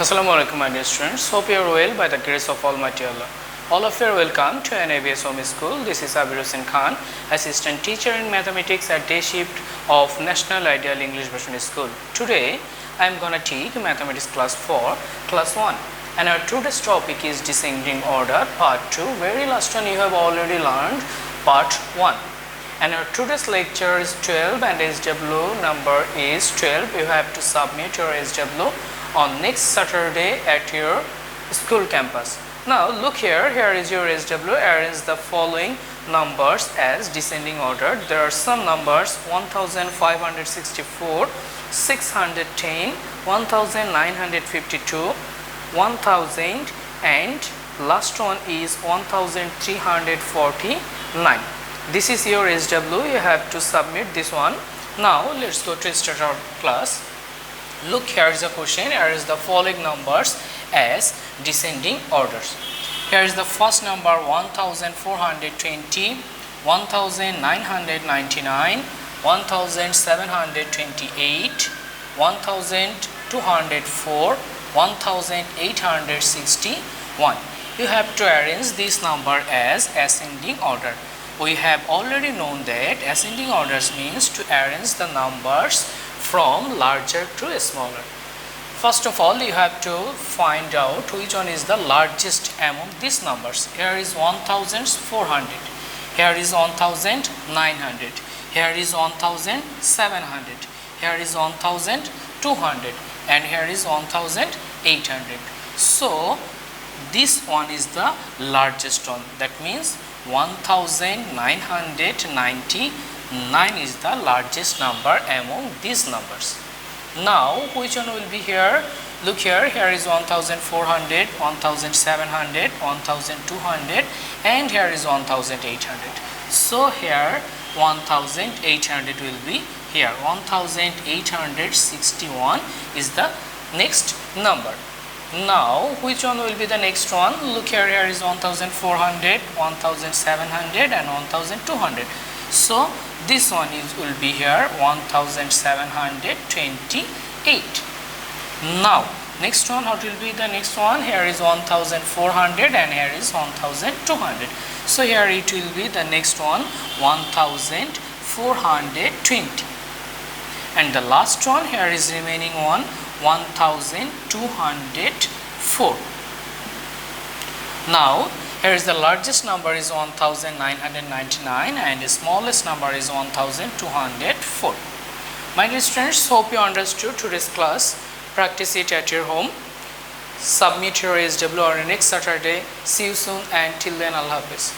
Assalamu alaikum my dear students, hope you are well by the grace of Almighty Allah. All of you are welcome to an ABS Home School. This is Abir Hossain, assistant teacher in mathematics at day shift of National Ideal English Version School. Today I am gonna take mathematics class 4, class 1, and our today's topic is descending order part 2. Very last one you have already learned part 1. And our today's lecture is 12 and SW number is 12. You have to submit your SW on next Saturday at your school campus. Now look here, here is your SW. Arrange the following numbers as descending order. There are some numbers 1564, 610, 1952, 1000 and last one is 1349. This is your SW, you have to submit this one. Now let's go to start our class. Look, here is a question. Here is the following numbers as descending orders. Here is the first number 1420, 1999, 1728, 1204, 1861. You have to arrange this number as ascending order. We have already known that ascending orders means to arrange the numbers from larger to smaller. First of all, you have to find out which one is the largest among these numbers. Here is 1400, here is 1900, here is 1700, here is 1200 and here is 1800. So this one is the largest one. That means 1999 is the largest number among these numbers. Now which one will be here? Look here, here is 1400, 1700, 1200 and here is 1800. So here 1800 will be here. 1861 is the next number. Now which one will be the next one? Look here, here is 1400, 1700 and 1200. So this one will be here 1728. Now next one, what will be the next one? Here is 1400 and here is 1200. So here it will be the next one 1420. And the last one, here is remaining one 1204. Now here is the largest number is 1999 and the smallest number is 1204. My dear students, hope you understood today's class. Practice it at your home. Submit your SW on next Saturday. See you soon and till then, Allah Hafiz.